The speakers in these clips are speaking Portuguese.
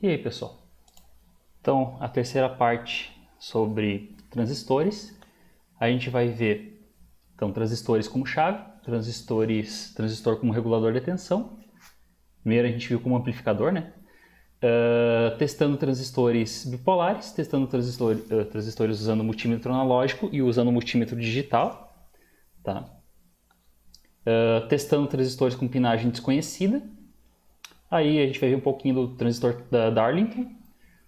E aí, pessoal? Então, a terceira parte sobre transistores, a gente vai ver então transistores como chave, transistor como regulador de tensão. Primeiro a gente viu como amplificador, né? Testando transistores bipolares, testando transistores usando multímetro analógico e usando multímetro digital, tá? Testando transistores com pinagem desconhecida. Aí a gente vai ver um pouquinho do transistor da Darlington,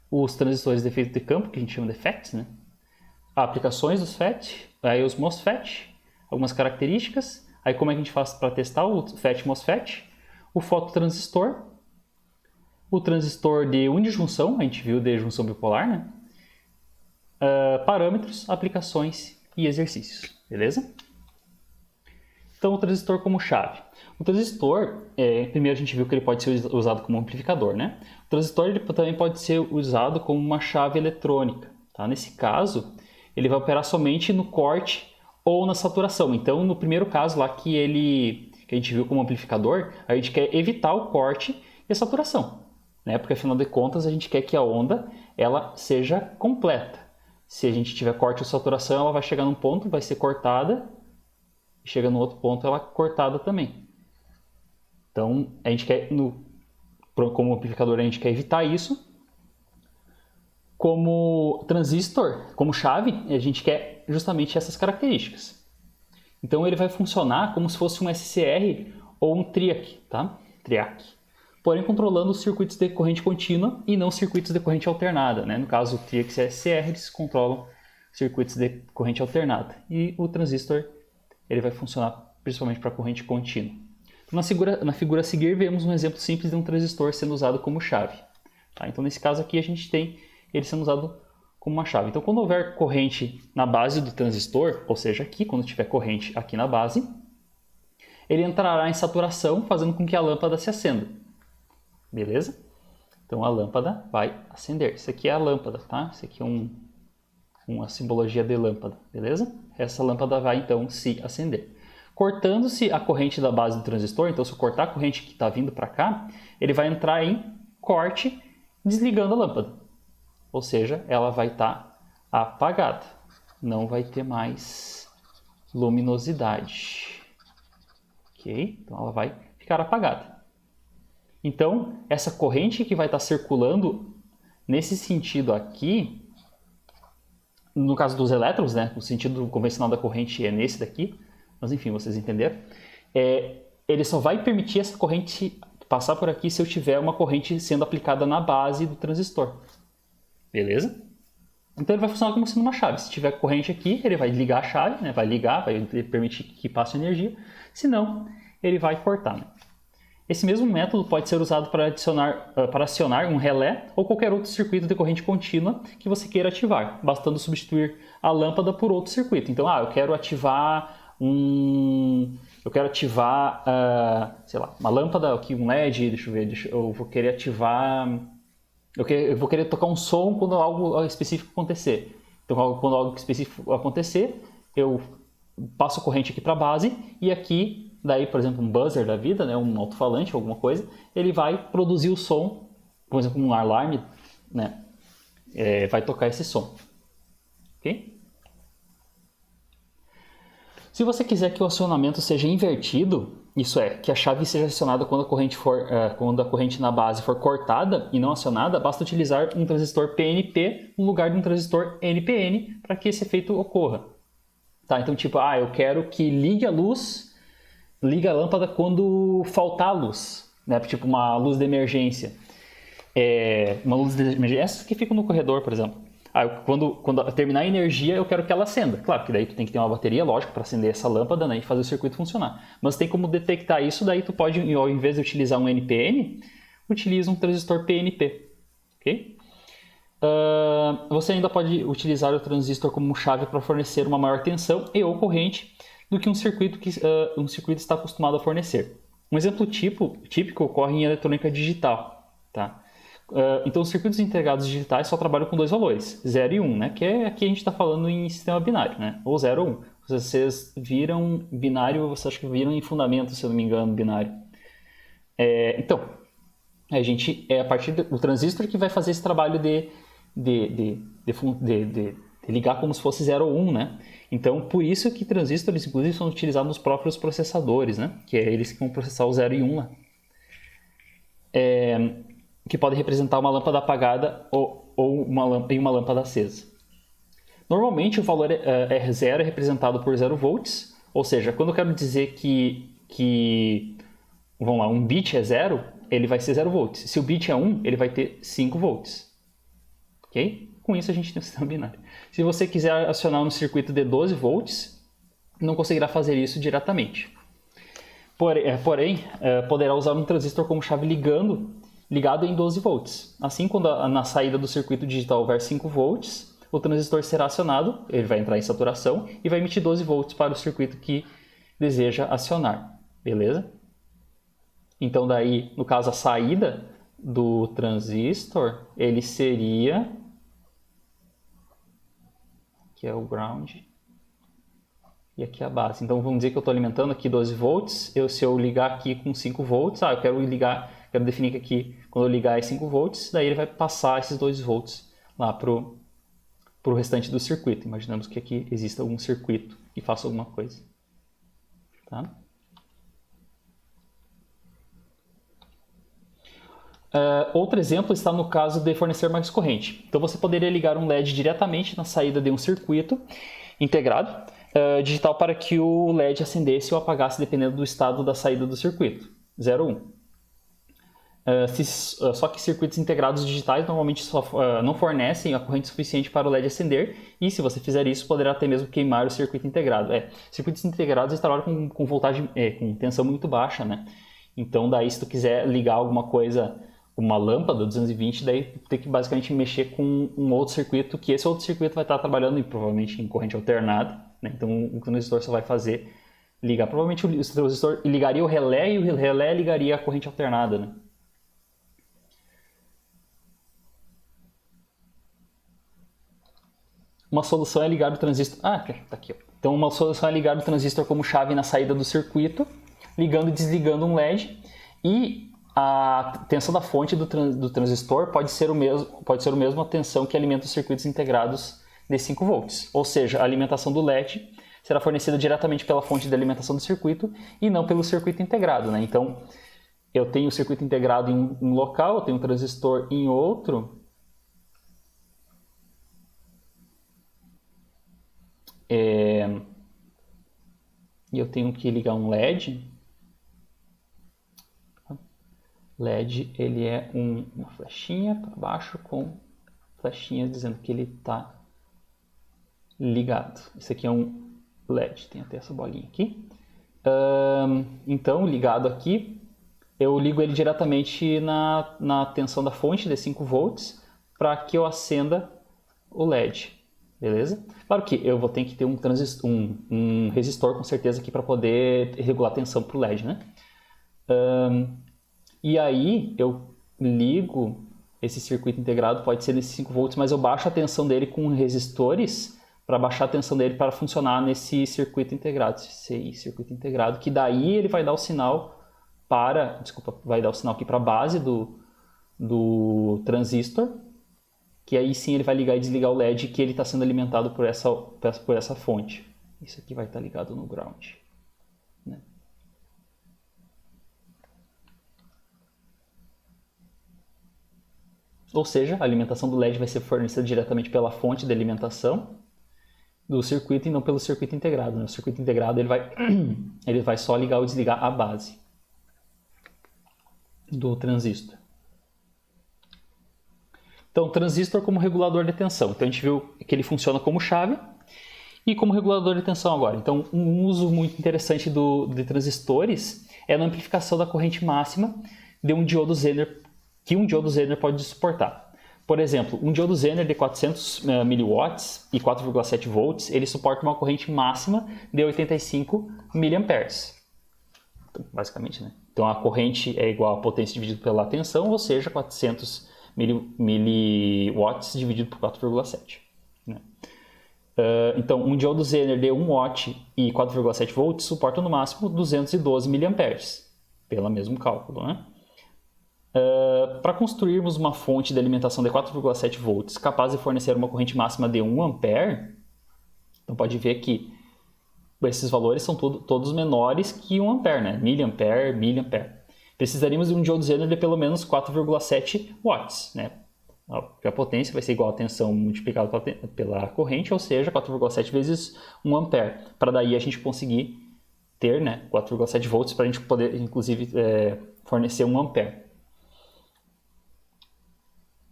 os transistores de efeito de campo, que a gente chama de FETs, né? Aplicações dos FET, aí os MOSFET, algumas características, aí como é que a gente faz para testar o FET MOSFET, o fototransistor, o transistor de unijunção, a gente viu de junção bipolar, né? Parâmetros, aplicações e exercícios, beleza? Então, o transistor como chave. O transistor, primeiro a gente viu que ele pode ser usado como amplificador, né? O transistor ele também pode ser usado como uma chave eletrônica, tá? Nesse caso, ele vai operar somente no corte ou na saturação. Então, no primeiro caso lá que a gente viu como amplificador, a gente quer evitar o corte e a saturação, né? Porque afinal de contas a gente quer que a onda ela seja completa. Se a gente tiver corte ou saturação, ela vai chegar num ponto, vai ser cortada, e chega no outro ponto ela é cortada também. Então, a gente quer, como amplificador, a gente quer evitar isso. Como transistor, como chave, a gente quer justamente essas características. Então, ele vai funcionar como se fosse um SCR ou um TRIAC, tá? TRIAC. Porém, controlando os circuitos de corrente contínua e não circuitos de corrente alternada, né? No caso, o TRIAC e o SCR, eles controlam circuitos de corrente alternada. E o transistor, ele vai funcionar principalmente para corrente contínua. Então, na figura a seguir, vemos um exemplo simples de um transistor sendo usado como chave. Tá? Então, nesse caso aqui, a gente tem ele sendo usado como uma chave. Então, quando houver corrente na base do transistor, ou seja, aqui, quando tiver corrente aqui na base, ele entrará em saturação, fazendo com que a lâmpada se acenda. Beleza? Então, a lâmpada vai acender. Isso aqui é a lâmpada, tá? Isso aqui é uma simbologia de lâmpada, beleza? Essa lâmpada vai, então, se acender. Cortando-se a corrente da base do transistor, então se eu cortar a corrente que está vindo para cá, ele vai entrar em corte, desligando a lâmpada. Ou seja, ela vai estar apagada. Não vai ter mais luminosidade. Ok? Então ela vai ficar apagada. Então, essa corrente que vai estar circulando nesse sentido aqui, no caso dos elétrons, né? O sentido convencional da corrente é nesse daqui, mas enfim, vocês entenderam. Ele só vai permitir essa corrente passar por aqui se eu tiver uma corrente sendo aplicada na base do transistor. Beleza? Então ele vai funcionar como sendo uma chave. Se tiver corrente aqui, ele vai ligar a chave, né? Vai ligar, vai permitir que passe energia. Se não, ele vai cortar. Né? Esse mesmo método pode ser usado para acionar um relé ou qualquer outro circuito de corrente contínua que você queira ativar, bastando substituir a lâmpada por outro circuito. Então, eu quero ativar sei lá, uma lâmpada aqui, um LED, deixa eu ver, eu vou querer ativar, eu vou querer tocar um som quando algo específico acontecer. Então, quando algo específico acontecer, eu passo a corrente aqui para a base e aqui, daí, por exemplo, um buzzer da vida, né, um alto-falante, alguma coisa, ele vai produzir o som, por exemplo, um alarme, né, vai tocar esse som. Ok? Se você quiser que o acionamento seja invertido, isso é, que a chave seja acionada quando a corrente na base for cortada e não acionada, basta utilizar um transistor PNP no lugar de um transistor NPN para que esse efeito ocorra. Tá? Então, tipo, eu quero que ligue a lâmpada quando faltar luz, né? Tipo uma luz de emergência. Uma luz de emergência, essas que ficam no corredor, por exemplo. Quando terminar a energia, eu quero que ela acenda. Claro que daí tu tem que ter uma bateria, lógico, para acender essa lâmpada, né, e fazer o circuito funcionar. Mas tem como detectar isso, daí tu pode, ao invés de utilizar um NPN, utiliza um transistor PNP. Ok? Você ainda pode utilizar o transistor como chave para fornecer uma maior tensão e ou corrente do que um circuito está acostumado a fornecer. Um exemplo típico ocorre em eletrônica digital. Tá? Então, os circuitos integrados digitais só trabalham com dois valores, 0 e 1, né? Que aqui a gente está falando em sistema binário, né? Ou 0 ou 1. Vocês viram binário, vocês acho que viram em fundamento, se eu não me engano, binário. Então, A gente é a partir do transistor que vai fazer esse trabalho de ligar como se fosse 0 ou 1, né? Então, por isso que transistores, inclusive, são utilizados nos próprios processadores, né? Que é eles que vão processar o 0 e 1 lá. Que pode representar uma lâmpada apagada ou uma lâmpada acesa. Normalmente, o valor R0 é representado por 0 volts, ou seja, quando eu quero dizer que vamos lá, um bit é 0, ele vai ser 0 volts. Se o bit é 1, ele vai ter 5 volts. Ok? Com isso a gente tem um sistema binário. Se você quiser acionar um circuito de 12 volts, não conseguirá fazer isso diretamente. Porém, poderá usar um transistor como chave ligado em 12 volts. Assim, quando na saída do circuito digital houver 5 volts, o transistor será acionado, ele vai entrar em saturação e vai emitir 12 volts para o circuito que deseja acionar. Beleza? Então, daí, no caso, a saída do transistor, ele seria... Aqui é o ground. E aqui é a base. Então, vamos dizer que eu estou alimentando aqui 12 volts. Se eu ligar aqui com 5 volts, eu quero definir que aqui, quando eu ligar é 5 volts, daí ele vai passar esses 2 volts lá para o restante do circuito. Imaginamos que aqui exista algum circuito que faça alguma coisa. Tá? Outro exemplo está no caso de fornecer mais corrente. Então você poderia ligar um LED diretamente na saída de um circuito integrado digital para que o LED acendesse ou apagasse dependendo do estado da saída do circuito, 0 ou 1. Só que circuitos integrados digitais normalmente não fornecem a corrente suficiente para o LED acender e se você fizer isso poderá até mesmo queimar o circuito integrado. Circuitos integrados eles trabalham com voltagem, com tensão muito baixa, né? Então daí se tu quiser ligar alguma coisa, uma lâmpada 220, daí tem que basicamente mexer com um outro circuito, que esse outro circuito vai estar trabalhando provavelmente em corrente alternada, né? Então o transistor só vai fazer ligar, provavelmente o transistor ligaria o relé e o relé ligaria a corrente alternada, né? Uma solução é ligar o transistor... tá aqui. Então uma solução é ligar o transistor como chave na saída do circuito, ligando e desligando um LED, e a tensão da fonte do transistor pode ser o mesmo a tensão que alimenta os circuitos integrados de 5 volts. Ou seja, a alimentação do LED será fornecida diretamente pela fonte de alimentação do circuito e não pelo circuito integrado, né? Então, eu tenho o circuito integrado em um local, eu tenho um transistor em outro. E eu tenho que ligar um LED. LED, ele é uma flechinha para baixo com flechinhas dizendo que ele está ligado. Esse aqui é um LED, tem até essa bolinha aqui. Então, ligado aqui, eu ligo ele diretamente na tensão da fonte de 5 volts para que eu acenda o LED. Beleza? Claro que eu vou ter que ter um resistor com certeza aqui para poder regular a tensão para o LED, né? E aí eu ligo esse circuito integrado, pode ser nesses 5 volts, mas eu baixo a tensão dele com resistores para baixar a tensão dele para funcionar nesse circuito integrado, circuito integrado, que daí ele vai dar o sinal vai dar o sinal aqui para a base do transistor, que aí sim ele vai ligar e desligar o LED que ele está sendo alimentado por essa fonte. Isso aqui vai estar ligado no ground, né? Ou seja, a alimentação do LED vai ser fornecida diretamente pela fonte de alimentação do circuito e não pelo circuito integrado, né? O circuito integrado ele vai só ligar ou desligar a base do transistor. Então, transistor como regulador de tensão. Então, a gente viu que ele funciona como chave e como regulador de tensão agora. Então, um uso muito interessante de transistores é na amplificação da corrente máxima de um diodo Zener, que um diodo Zener pode suportar. Por exemplo, um diodo Zener de 400 mW e 4,7 volts, ele suporta uma corrente máxima de 85 mA. Então, basicamente, né? Então, a corrente é igual a potência dividido pela tensão, ou seja, 400 miliwatts dividido por 4,7. Né? Então, um diodo Zener de 1 watt e 4,7 volts suporta no máximo 212 mA, pelo mesmo cálculo, né? Para construirmos uma fonte de alimentação de 4,7 volts capaz de fornecer uma corrente máxima de 1 ampere, então pode ver que esses valores são todos menores que 1 ampere, né? Miliampere, miliampere. Precisaríamos de um diodo Zener de pelo menos 4,7 watts, né? A potência vai ser igual a tensão multiplicada pela corrente, ou seja, 4,7 vezes 1 ampere. Para daí a gente conseguir ter, né, 4,7 volts para a gente poder, inclusive, fornecer 1 ampere.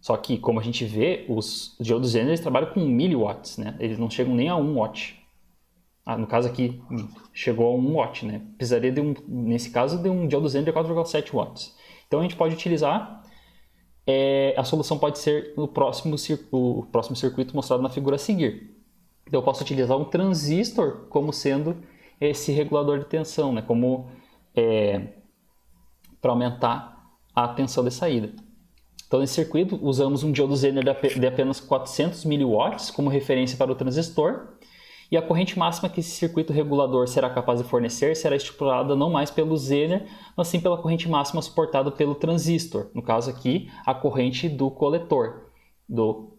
Só que, como a gente vê, os diodos Zener eles trabalham com miliwatts, né? Eles não chegam nem a 1 watt. No caso aqui, chegou a 1 watt, né? Precisaria, nesse caso, de um diodo Zener de 4,7 watts. Então, a gente pode utilizar... a solução pode ser o próximo circuito mostrado na figura a seguir. Então, eu posso utilizar um transistor como sendo esse regulador de tensão, né? Para aumentar a tensão de saída. Então, nesse circuito, usamos um diodo Zener de apenas 400 mW como referência para o transistor, e a corrente máxima que esse circuito regulador será capaz de fornecer será estipulada não mais pelo Zener, mas sim pela corrente máxima suportada pelo transistor. No caso aqui, a corrente do coletor.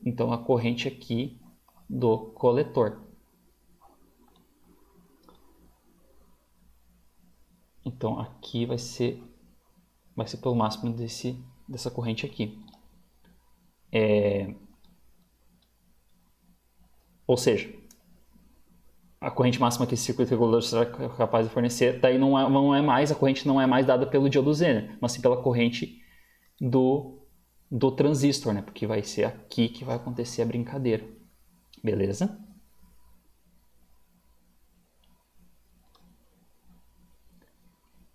Então, a corrente aqui do coletor. Então, aqui vai ser pelo máximo dessa corrente aqui. Ou seja, a corrente máxima que esse circuito regulador será capaz de fornecer, daí a corrente não é mais dada pelo diodo Zener, mas sim pela corrente do transistor, né? Porque vai ser aqui que vai acontecer a brincadeira. Beleza?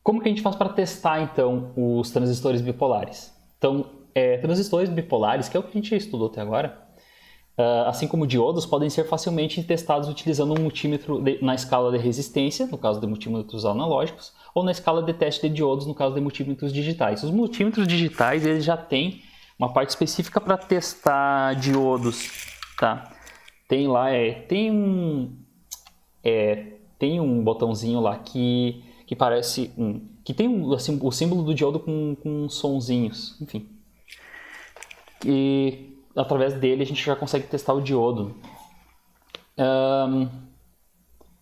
Como que a gente faz para testar, então, os transistores bipolares? Então, transistores bipolares, que é o que a gente já estudou até agora, assim como diodos, podem ser facilmente testados utilizando um multímetro na escala de resistência, no caso de multímetros analógicos, ou na escala de teste de diodos, no caso de multímetros digitais. Os multímetros digitais eles já têm uma parte específica para testar diodos, tá? Tem lá, tem um botãozinho lá que parece que tem assim, o símbolo do diodo com sonzinhos, enfim. E através dele a gente já consegue testar o diodo.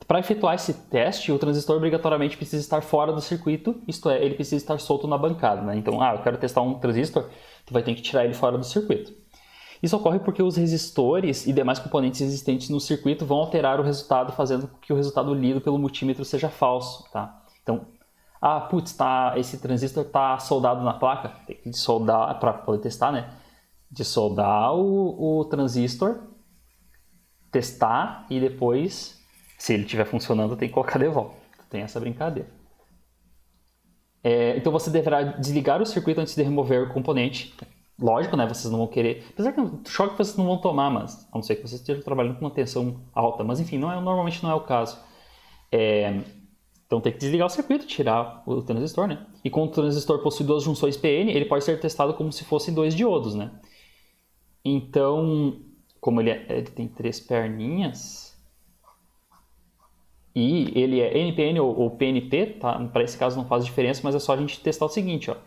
Para efetuar esse teste, o transistor obrigatoriamente precisa estar fora do circuito, isto é, ele precisa estar solto na bancada, né? Então, eu quero testar um transistor, tu vai ter que tirar ele fora do circuito. Isso ocorre porque os resistores e demais componentes existentes no circuito vão alterar o resultado, fazendo com que o resultado lido pelo multímetro seja falso, tá? Então, esse transistor está soldado na placa, tem que soldar para poder testar, né? De soldar o transistor, testar e depois, se ele estiver funcionando, tem que colocar de volta. Tem essa brincadeira. Então você deverá desligar o circuito antes de remover o componente. Lógico, né? Vocês não vão querer... Apesar que é um choque vocês não vão tomar, mas a não ser que vocês estejam trabalhando com uma tensão alta. Mas enfim, normalmente não é o caso. Então tem que desligar o circuito, tirar o transistor, né? E como o transistor possui duas junções PN, ele pode ser testado como se fossem dois diodos, né? Então, como ele tem 3 perninhas e ele é NPN ou PNP, tá? Para esse caso não faz diferença, mas é só a gente testar o seguinte, ó.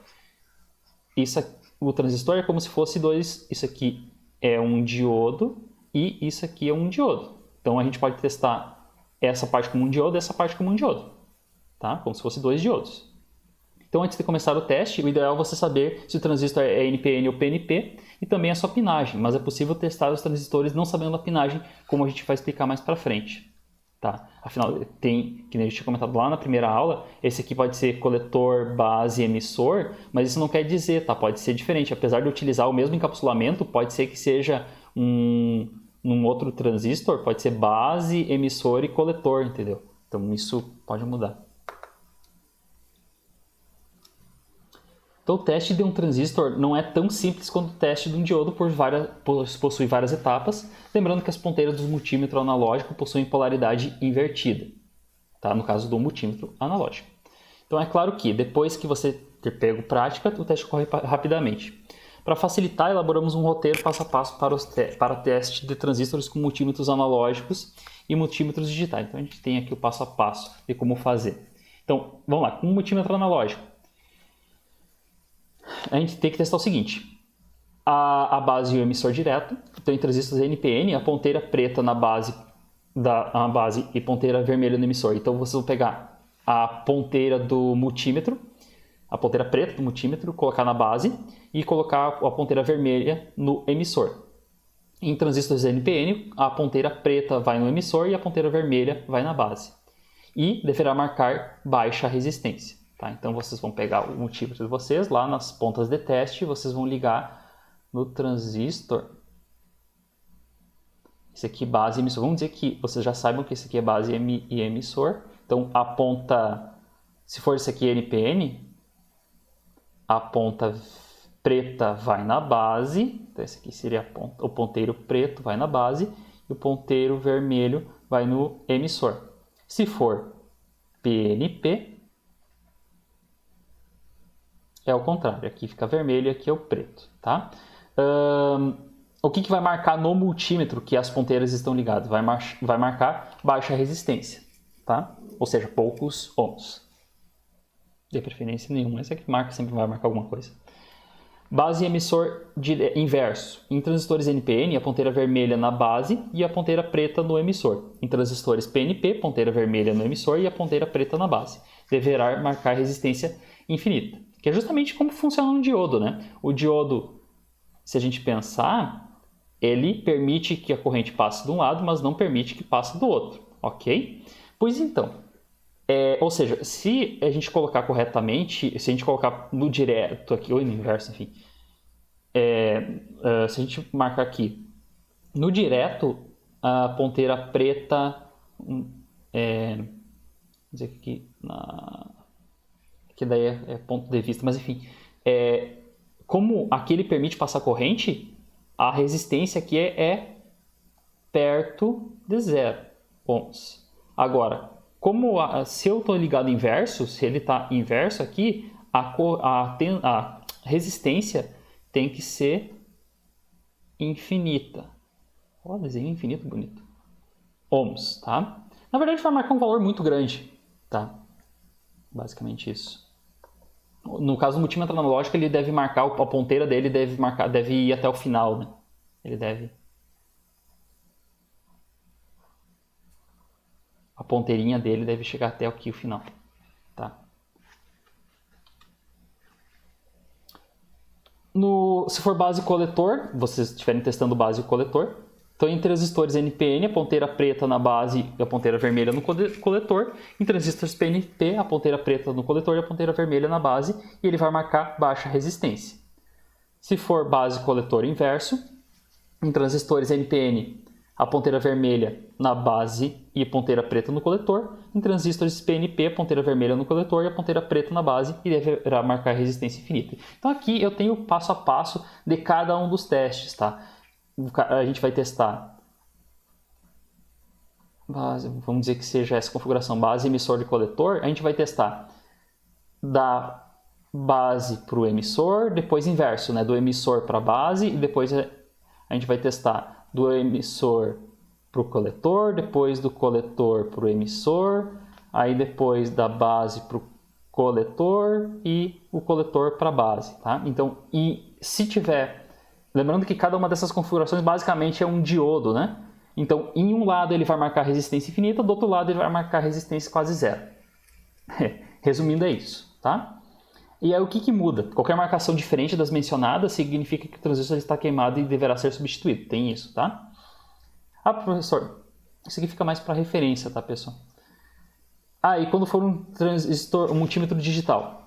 O transistor é como se fosse dois, isso aqui é um diodo e isso aqui é um diodo. Então a gente pode testar essa parte como um diodo e essa parte como um diodo, tá? Como se fosse dois diodos. Então, antes de começar o teste, o ideal é você saber se o transistor é NPN ou PNP e também a sua pinagem, mas é possível testar os transistores não sabendo a pinagem, como a gente vai explicar mais para frente. Tá? Afinal, que nem a gente tinha comentado lá na primeira aula, esse aqui pode ser coletor, base, emissor, mas isso não quer dizer, tá? Pode ser diferente. Apesar de utilizar o mesmo encapsulamento, pode ser que seja um outro transistor, pode ser base, emissor e coletor, entendeu? Então, isso pode mudar. Então, o teste de um transistor não é tão simples quanto o teste de um diodo, possui várias etapas, lembrando que as ponteiras do multímetro analógico possuem polaridade invertida, tá? No caso do multímetro analógico. Então, é claro que depois que você ter pego prática, o teste ocorre rapidamente. Para facilitar, elaboramos um roteiro passo a passo para o teste de transistores com multímetros analógicos e multímetros digitais. Então, a gente tem aqui o passo a passo de como fazer. Então, vamos lá, com o multímetro analógico. a gente tem que testar o seguinte. A base e o emissor direto. Então, em transistores NPN, a ponteira preta na base e ponteira vermelha no emissor. Então, vocês vão pegar a ponteira do multímetro, a ponteira preta do multímetro, colocar na base e colocar a ponteira vermelha no emissor. Em transistores NPN, a ponteira preta vai no emissor e a ponteira vermelha vai na base. E deverá marcar baixa resistência. Tá? Então, vocês vão pegar o multímetro de vocês, lá nas pontas de teste, vocês vão ligar no transistor. Esse aqui base e emissor. Vamos dizer que vocês já saibam que esse aqui é base e emissor. Então, a ponta, se for esse aqui NPN, a ponta preta vai na base. Então, esse aqui seria o ponteiro preto vai na base e o ponteiro vermelho vai no emissor. Se for PNP, é o contrário. Aqui fica vermelho e aqui é o preto, tá? O que vai marcar no multímetro que as ponteiras estão ligadas? Vai marcar baixa resistência, tá? Ou seja, poucos ohms. De preferência nenhuma. Esse aqui sempre vai marcar alguma coisa. Base e emissor inverso. Em transistores NPN, a ponteira vermelha na base e a ponteira preta no emissor. Em transistores PNP, ponteira vermelha no emissor e a ponteira preta na base. Deverá marcar resistência infinita. Que é justamente como funciona um diodo, né? O diodo, se a gente pensar, ele permite que a corrente passe de um lado, mas não permite que passe do outro, ok? Pois então, ou seja, se a gente colocar corretamente, se a gente colocar no direto aqui, ou no inverso, enfim, se a gente marcar aqui, no direto, a ponteira preta, vou dizer aqui, que daí é ponto de vista, mas enfim, como aqui ele permite passar corrente, a resistência aqui é perto de 0 ohms. Agora, se eu estou ligado inverso, se ele está inverso aqui, a resistência tem que ser infinita. Olha, desenho infinito bonito. Ohms, tá? Na verdade vai marcar um valor muito grande, tá? Basicamente isso. No caso do multímetro analógico, ele deve marcar, a ponteira dele deve ir até o final, né? A ponteirinha dele deve chegar até aqui o final, tá? Se for base e coletor, vocês estiverem testando base e coletor, então em transistores NPN, a ponteira preta na base e a ponteira vermelha no coletor. Em transistores PNP, a ponteira preta no coletor e a ponteira vermelha na base, e ele vai marcar baixa resistência. Se for base e coletor inverso, em transistores NPN, a ponteira vermelha na base e a ponteira preta no coletor. Em transistores PNP, a ponteira vermelha no coletor e a ponteira preta na base, e deverá marcar resistência infinita. Então aqui eu tenho o passo a passo de cada um dos testes, tá? A gente vai testar base, vamos dizer que seja essa configuração base, emissor de coletor. A gente vai testar da base para o emissor, depois inverso, né? Do emissor para a base, e depois a gente vai testar do emissor para o coletor, depois do coletor para o emissor, aí depois da base para o coletor e o coletor para a base, tá? Então, e se tiver... Lembrando que cada uma dessas configurações basicamente é um diodo, né? Então, em um lado ele vai marcar resistência infinita, do outro lado ele vai marcar resistência quase zero. Resumindo, é isso, tá? E aí o que muda? Qualquer marcação diferente das mencionadas significa que o transistor está queimado e deverá ser substituído. Tem isso, tá? Ah, professor, isso aqui fica mais para referência, tá, pessoal? E quando for um multímetro digital?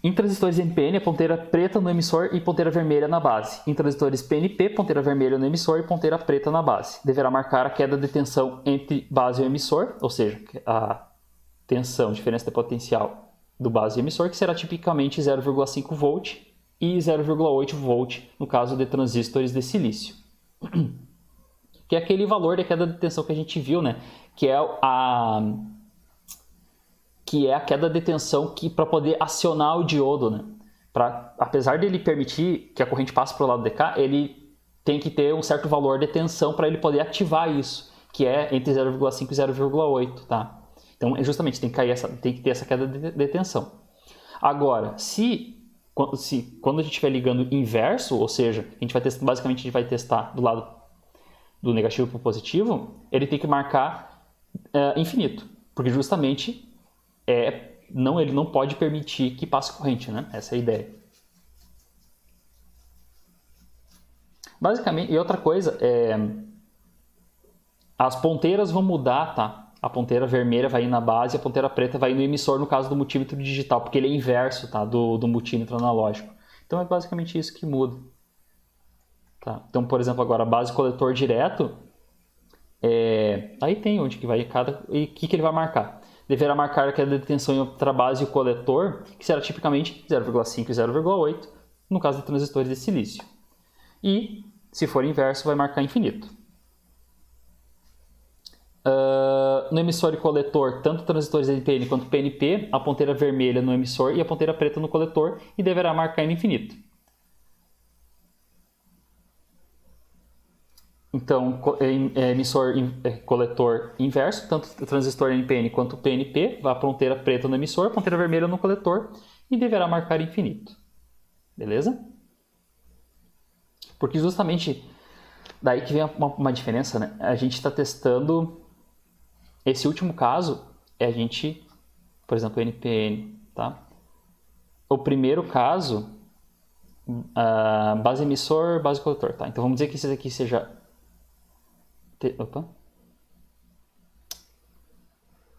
Em transistores NPN, a ponteira preta no emissor e ponteira vermelha na base. Em transistores PNP, ponteira vermelha no emissor e ponteira preta na base. Deverá marcar a queda de tensão entre base e emissor, ou seja, a tensão, diferença de potencial do base e emissor, que será tipicamente 0,5 volt e 0,8 volt no caso de transistores de silício. Que é aquele valor de queda de tensão que a gente viu, né? Que é a queda de tensão para poder acionar o diodo, né? Apesar dele permitir que a corrente passe para o lado de cá, ele tem que ter um certo valor de tensão para ele poder ativar isso, que é entre 0,5 e 0,8, tá? Então, justamente, tem que ter essa queda de tensão. Agora, quando a gente estiver ligando inverso, ou seja, basicamente a gente vai testar do lado do negativo para o positivo, ele tem que marcar infinito, porque justamente ele não pode permitir que passe corrente, né? Essa é a ideia. Basicamente, e outra coisa, as ponteiras vão mudar, tá? A ponteira vermelha vai ir na base e a ponteira preta vai ir no emissor, no caso do multímetro digital, porque ele é inverso, tá? do multímetro analógico. Então é basicamente isso que muda. Tá? Então, por exemplo, agora a base coletor direto, aí tem onde que vai cada... E o que ele vai marcar? Deverá marcar a queda de tensão entre a base e o coletor, que será tipicamente 0,5 e 0,8, no caso de transistores de silício. E, se for inverso, vai marcar infinito. No emissor e coletor, tanto transistores NPN quanto PNP, a ponteira vermelha no emissor e a ponteira preta no coletor, e deverá marcar no infinito. Então, emissor coletor inverso, tanto o transistor NPN quanto o PNP, a ponteira preta no emissor, a ponteira vermelha no coletor, e deverá marcar infinito. Beleza? Porque justamente daí que vem uma diferença, né? A gente está testando... Esse último caso a gente, por exemplo, NPN, tá? O primeiro caso, base emissor, base coletor, tá? Então vamos dizer que esse aqui seja...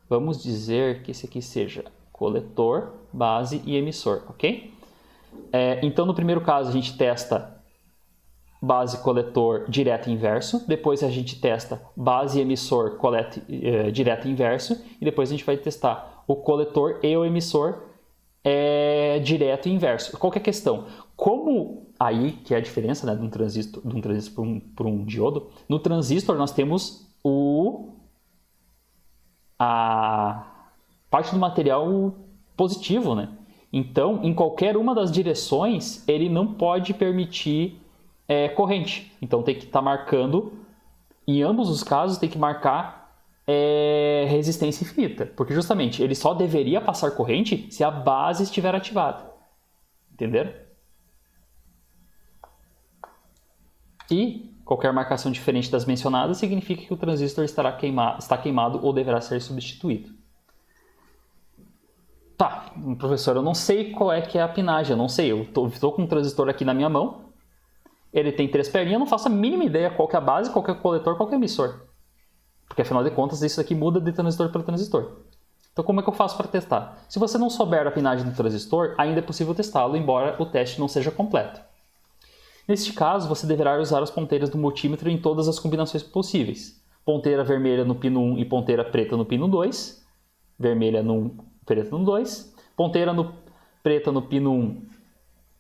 Vamos dizer que esse aqui seja coletor, base e emissor, ok? Então no primeiro caso a gente testa base coletor direto e inverso, depois a gente testa base emissor direto e inverso, e depois a gente vai testar o coletor e o emissor direto e inverso. Qual que é a questão? Como aí que é a diferença, né, de um transistor para um diodo, no transistor nós temos a parte do material positivo, né? Então, em qualquer uma das direções, ele não pode permitir corrente. Então tem que estar marcando, em ambos os casos tem que marcar resistência infinita, porque justamente ele só deveria passar corrente se a base estiver ativada. Entenderam? E qualquer marcação diferente das mencionadas significa que o transistor está queimado ou deverá ser substituído. Tá, professor, eu não sei qual é que é a pinagem, eu não sei, eu estou com um transistor aqui na minha mão, ele tem 3 perninhas, eu não faço a mínima ideia qual que é a base, qual que é o coletor, qual que é o emissor. Porque afinal de contas isso aqui muda de transistor para transistor. Então como é que eu faço para testar? Se você não souber a pinagem do transistor, ainda é possível testá-lo, embora o teste não seja completo. Neste caso, você deverá usar as ponteiras do multímetro em todas as combinações possíveis. Ponteira vermelha no pino 1 e ponteira preta no pino 2. Vermelha no 1, preta no 2. Ponteira preta no pino 1,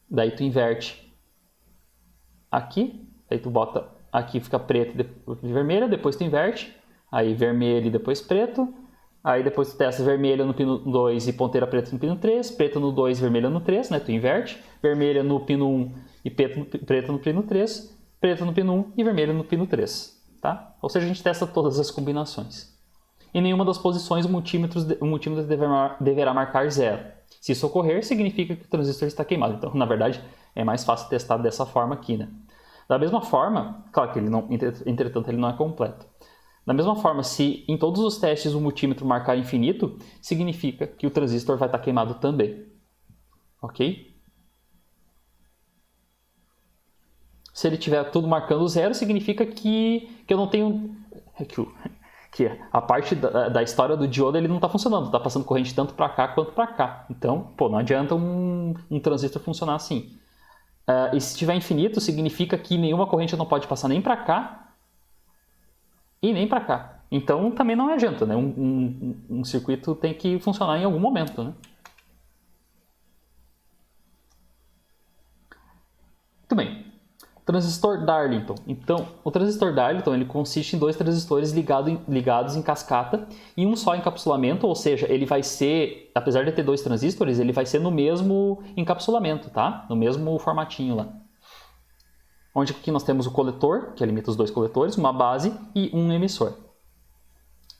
daí tu inverte aqui, aí tu bota aqui, fica preto e vermelha, depois tu inverte, aí vermelho e depois preto, aí depois tu testa vermelha no pino 2 e ponteira preta no pino 3, preta no 2 e vermelha no 3, né, tu inverte, vermelha no pino 1 e preta no pino 3, preta no pino 1 e vermelha no pino 3, tá? Ou seja, a gente testa todas as combinações. Em nenhuma das posições o multímetro deverá marcar 0. Se isso ocorrer, significa que o transistor está queimado. Então, na verdade, é mais fácil testar dessa forma aqui, né? Da mesma forma, claro que ele não, entretanto, ele não é completo. Da mesma forma, se em todos os testes o multímetro marcar infinito, significa que o transistor vai estar queimado também. Ok? Se ele tiver tudo marcando 0, significa que eu não tenho... que a parte da história do diodo ele não está funcionando, está passando corrente tanto para cá quanto para cá. Então, não adianta um transistor funcionar assim. E se tiver infinito, significa que nenhuma corrente não pode passar nem para cá e nem para cá. Então, também não adianta, né? Um circuito tem que funcionar em algum momento, né? Muito bem. Transistor Darlington. Então, o transistor Darlington ele consiste em 2 transistores ligados em cascata e um só encapsulamento, ou seja, ele vai ser, apesar de ter 2 transistores, ele vai ser no mesmo encapsulamento, tá? No mesmo formatinho lá. Onde aqui nós temos o coletor, que limita os 2 coletores, uma base e um emissor.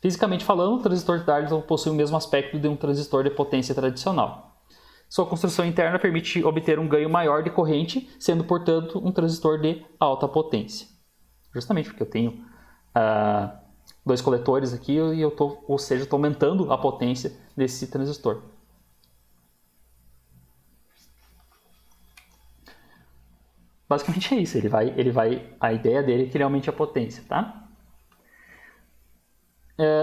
Fisicamente falando, o transistor Darlington possui o mesmo aspecto de um transistor de potência tradicional. Sua construção interna permite obter um ganho maior de corrente, sendo, portanto, um transistor de alta potência. Justamente porque eu tenho dois coletores aqui e eu estou aumentando a potência desse transistor. Basicamente é isso, a ideia dele é que ele aumente a potência, tá?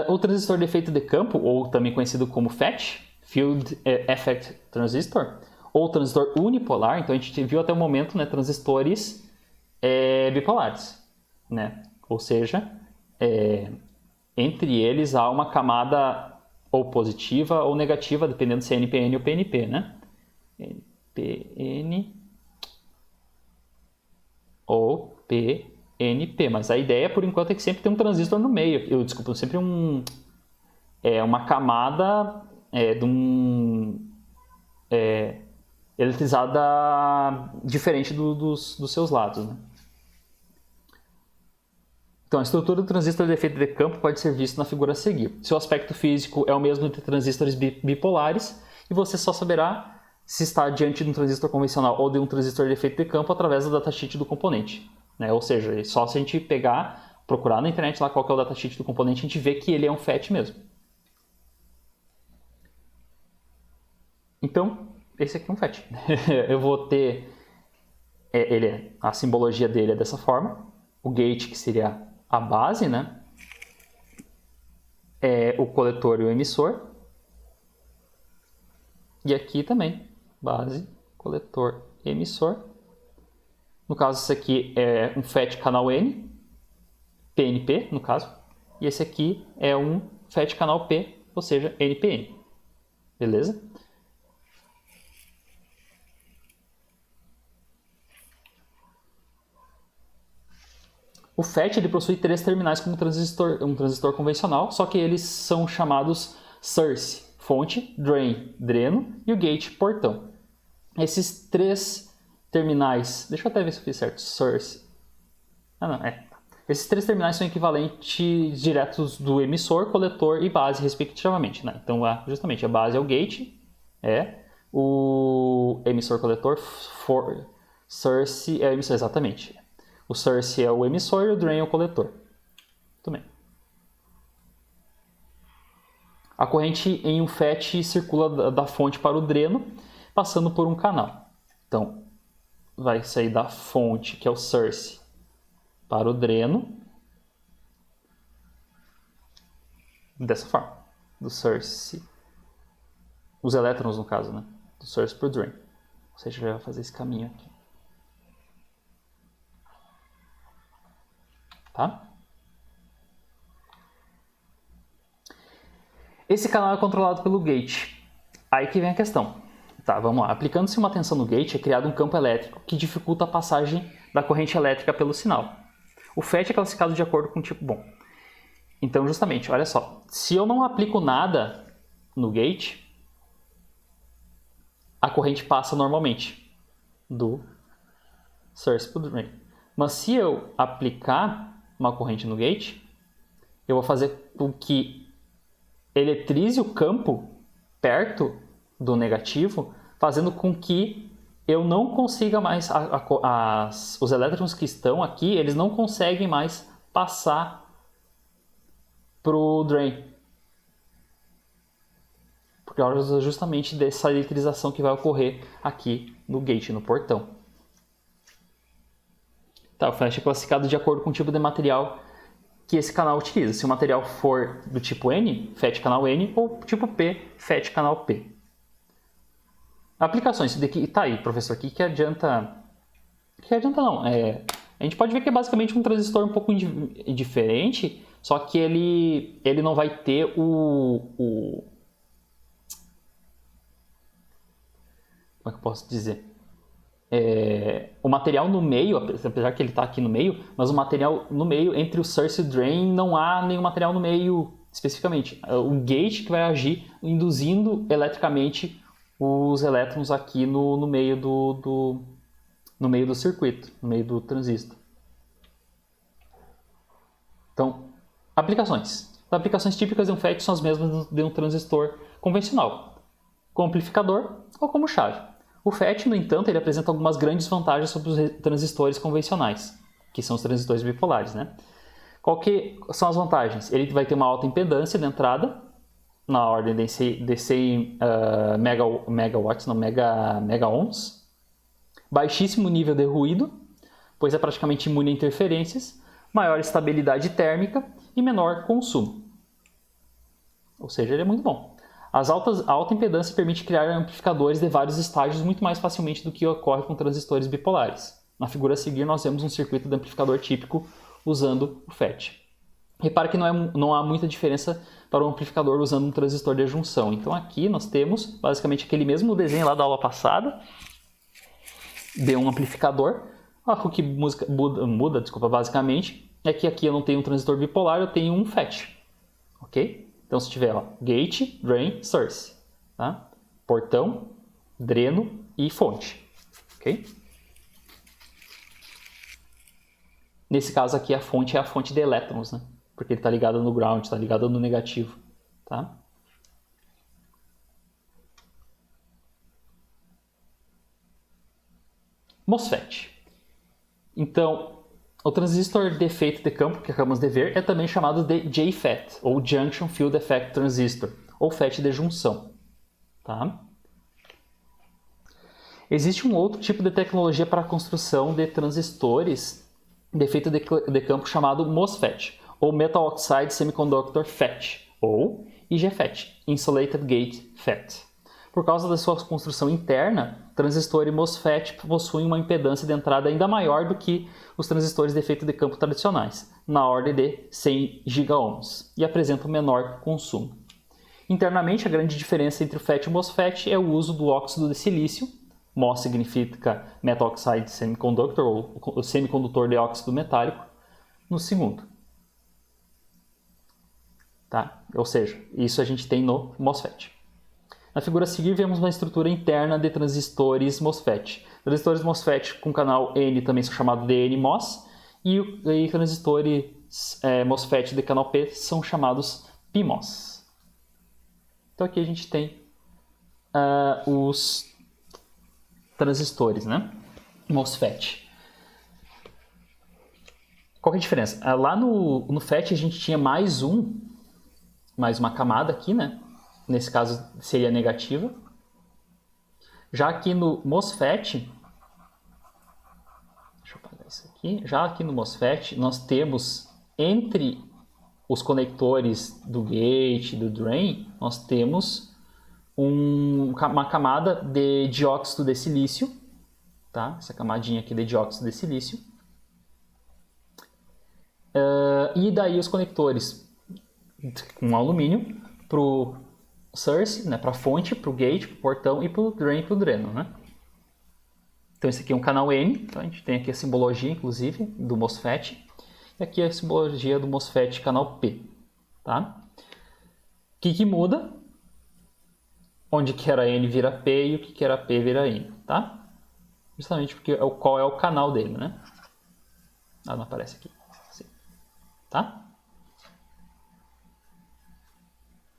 O transistor de efeito de campo, ou também conhecido como FET, Field Effect Transistor, ou transistor unipolar, então a gente viu até o momento, né, transistores bipolares, né? Ou seja, entre eles há uma camada ou positiva ou negativa, dependendo se é NPN ou PNP, né? NPN ou PNP, mas a ideia por enquanto é que sempre tem um transistor no meio, sempre uma camada eletrizada diferente dos seus lados, né? Então, a estrutura do transistor de efeito de campo pode ser vista na figura a seguir. Seu aspecto físico é o mesmo de transistores bipolares e você só saberá se está diante de um transistor convencional ou de um transistor de efeito de campo através do datasheet do componente, né? Ou seja, só se a gente procurar na internet lá qual que é o datasheet do componente, a gente vê que ele é um FET mesmo. Então, esse aqui é um FET. Eu vou ter a simbologia dele é dessa forma. O gate, que seria a base, né? O coletor e o emissor. E aqui também, base, coletor, emissor. No caso, esse aqui é um FET canal N, PNP, no caso. E esse aqui é um FET canal P, ou seja, NPN. Beleza? O FET ele possui três terminais como um transistor convencional, só que eles são chamados source, fonte, drain, dreno, e o gate, portão. Esses três terminais, deixa eu até ver se eu fiz certo, source. Esses três terminais são equivalentes diretos do emissor, coletor e base, respectivamente, né? Então, justamente, a base é o gate, o emissor, coletor, source é o emissor, exatamente. O source é o emissor e o drain é o coletor. Muito bem. A corrente em um FET circula da fonte para o dreno, passando por um canal. Então, vai sair da fonte, que é o source, para o dreno, dessa forma. Do source, os elétrons no caso, né? Do source para o drain. Ou seja, já vai fazer esse caminho aqui. Tá? Esse canal é controlado pelo gate. Aí que vem a questão. Tá, vamos lá. Aplicando-se uma tensão no gate, é criado um campo elétrico que dificulta a passagem da corrente elétrica pelo sinal. O FET é classificado de acordo com o tipo bom. Então, justamente, olha só. Se eu não aplico nada no gate, a corrente passa normalmente do source para o drain. Mas se eu aplicar uma corrente no gate, eu vou fazer com que eletrize o campo perto do negativo, fazendo com que eu não consiga mais, os elétrons que estão aqui, eles não conseguem mais passar para o drain. Por causa justamente dessa eletrização que vai ocorrer aqui no gate, no portão. Tá, o FET é classificado de acordo com o tipo de material que esse canal utiliza. Se o material for do tipo N, FET canal N, ou tipo P, FET canal P. Aplicações. Isso daqui, tá aí, professor, o que adianta? Que adianta não. A gente pode ver que é basicamente um transistor um pouco diferente, só que ele não vai ter como é que eu posso dizer? O material no meio, apesar que ele está aqui no meio, mas o material no meio, entre o source e o drain, não há nenhum material no meio especificamente. O gate que vai agir induzindo eletricamente os elétrons aqui no meio no meio do circuito, no meio do transistor. Então, aplicações. As aplicações típicas de um FET são as mesmas de um transistor convencional. como amplificador ou como chave. O FET, no entanto, ele apresenta algumas grandes vantagens sobre os transistores convencionais, que são os transistores bipolares, né? Qual que são as vantagens? Ele vai ter uma alta impedância de entrada, na ordem de 100 megawatts, não, mega ohms. Baixíssimo nível de ruído, pois é praticamente imune a interferências. Maior estabilidade térmica e menor consumo. Ou seja, ele é muito bom. A alta impedância permite criar amplificadores de vários estágios muito mais facilmente do que ocorre com transistores bipolares. Na figura a seguir, nós vemos um circuito de amplificador típico usando o FET. Repare que não há muita diferença para o amplificador usando um transistor de junção. Então aqui nós temos basicamente aquele mesmo desenho lá da aula passada de um amplificador. O que muda, basicamente, é que aqui eu não tenho um transistor bipolar, eu tenho um FET. Ok? Então se tiver gate, drain, source. Tá? Portão, dreno e fonte. Ok? Nesse caso aqui a fonte é a fonte de elétrons, né? Porque ele está ligado no ground, está ligado no negativo. Tá? MOSFET. Então, o transistor de efeito de campo, que acabamos de ver, é também chamado de JFET, ou Junction Field Effect Transistor, ou FET de junção. Tá? Existe um outro tipo de tecnologia para a construção de transistores de efeito de campo chamado MOSFET, ou Metal Oxide Semiconductor FET, ou IGFET, Insulated Gate FET. Por causa da sua construção interna, transistor e MOSFET possuem uma impedância de entrada ainda maior do que os transistores de efeito de campo tradicionais, na ordem de 100 GΩs, e apresentam menor consumo. Internamente, a grande diferença entre o FET e o MOSFET é o uso do óxido de silício. MOS significa Metal Oxide Semiconductor, ou o semicondutor de óxido metálico, no segundo. Tá? Ou seja, isso a gente tem no MOSFET. Na figura a seguir, vemos uma estrutura interna de transistores MOSFET. Transistores MOSFET com canal N também são chamados de NMOS, e transistores MOSFET de canal P são chamados PMOS. Então aqui a gente tem os transistores, né? MOSFET. Qual que é a diferença? Lá no FET a gente tinha mais uma camada aqui, né? Nesse caso seria negativa. Já aqui no MOSFET, deixa eu apagar isso aqui. Já aqui no MOSFET nós temos entre os conectores do gate, do drain, nós temos uma camada de dióxido de silício, tá? Essa camadinha aqui de dióxido de silício. E daí os conectores com alumínio para o source, né, para a fonte, para o gate, para o portão e para o drain, para o dreno, né? Então esse aqui é um canal N, então a gente tem aqui a simbologia, inclusive, do MOSFET, e aqui a simbologia do MOSFET canal P, tá? O que muda? Onde que era N vira P e o que era P vira N, tá? Justamente porque qual é o canal dele, né? Não aparece aqui, assim, tá?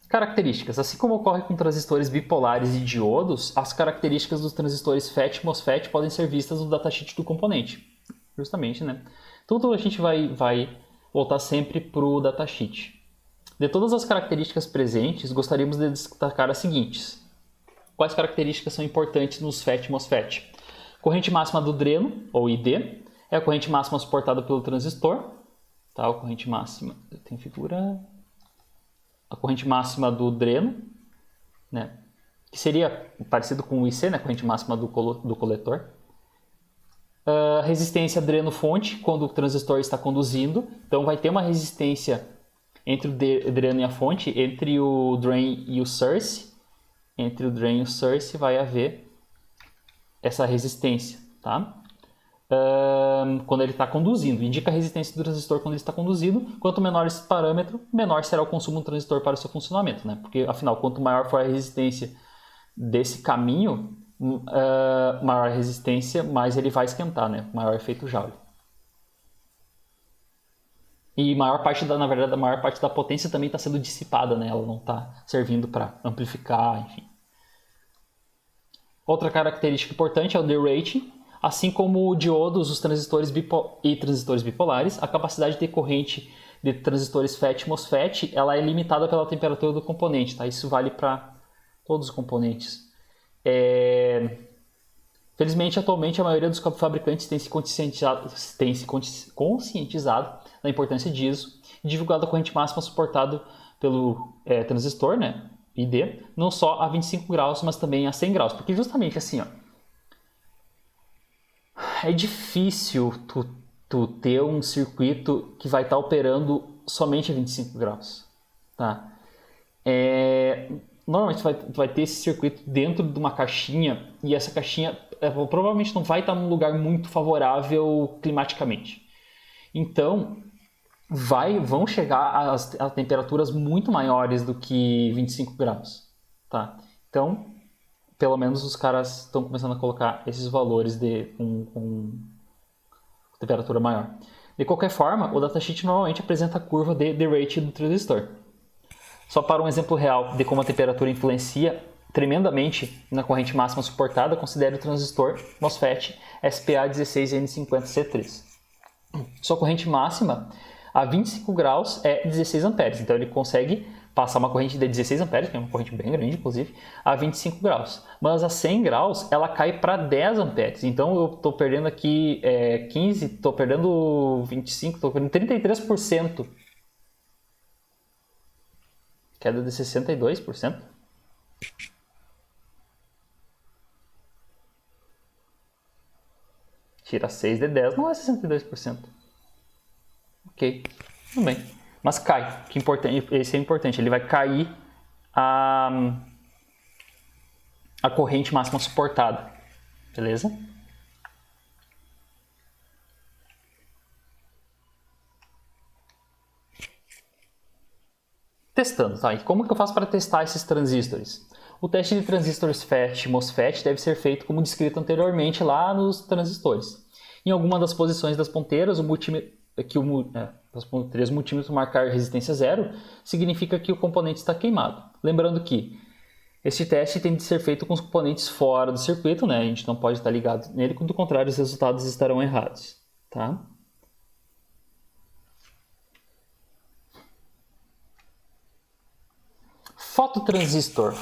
Características. Assim como ocorre com transistores bipolares e diodos, as características dos transistores FET e MOSFET podem ser vistas no datasheet do componente. Justamente, né? Tudo a gente vai voltar sempre para o datasheet. De todas as características presentes, gostaríamos de destacar as seguintes. Quais características são importantes nos FET e MOSFET? Corrente máxima do dreno, ou ID, é a corrente máxima suportada pelo transistor. Tá? A corrente máxima, tem figura... A corrente máxima do dreno, né? Que seria parecido com o IC, né? A corrente máxima do coletor. Resistência dreno-fonte, quando o transistor está conduzindo. Então vai ter uma resistência entre o dreno e a fonte, entre o drain e o source. Entre o drain e o source vai haver essa resistência, tá? Quando ele está conduzindo. Indica a resistência do transistor quando ele está conduzindo. Quanto menor esse parâmetro, menor será o consumo do transistor para o seu funcionamento, né? Porque, afinal, quanto maior for a resistência desse caminho, maior a resistência, mais ele vai esquentar, né? Maior efeito Joule. E na verdade, a maior parte da potência também está sendo dissipada, né? Ela não está servindo para amplificar, enfim. Outra característica importante é o derating. Assim como diodos, os transistores e transistores bipolares, a capacidade decorrente de transistores FET e MOSFET ela é limitada pela temperatura do componente. Tá? Isso vale para todos os componentes. Felizmente, atualmente, a maioria dos fabricantes tem se conscientizado da importância disso e divulgado a corrente máxima suportada pelo transistor, né, ID, não só a 25 graus, mas também a 100 graus. Porque justamente assim, ó, é difícil tu ter um circuito que vai estar operando somente a 25 graus. Tá? Normalmente tu vai ter esse circuito dentro de uma caixinha e essa caixinha provavelmente não vai estar num lugar muito favorável climaticamente. Então, vão chegar a temperaturas muito maiores do que 25 graus. Tá? Então, pelo menos os caras estão começando a colocar esses valores com temperatura maior. De qualquer forma, o datasheet normalmente apresenta a curva de rate do transistor. Só para um exemplo real de como a temperatura influencia tremendamente na corrente máxima suportada, considere o transistor MOSFET SPA16N50C3. Sua corrente máxima a 25 graus é 16 amperes, então ele consegue passar uma corrente de 16 amperes, que é uma corrente bem grande, inclusive, a 25 graus. Mas a 100 graus, ela cai para 10 amperes. Então, eu estou perdendo aqui 15, estou perdendo 25, estou perdendo 33%. Queda de 62%. Tira 6 de 10, não é 62%. Ok, tudo bem. Mas cai, que esse é importante, ele vai cair a corrente máxima suportada, beleza? Testando, tá? E como que eu faço para testar esses transistores? O teste de transistores FET e MOSFET deve ser feito como descrito anteriormente lá nos transistores. Em alguma das posições das ponteiras, o multímetro marcar resistência zero significa que o componente está queimado. Lembrando que esse teste tem de ser feito com os componentes fora do circuito, né? A gente não pode estar ligado nele, do contrário os resultados estarão errados, tá? Fototransistor.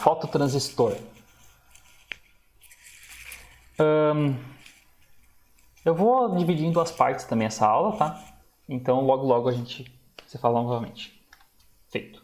Eu vou dividir em duas partes também essa aula, tá? Então logo a gente se fala novamente. Feito.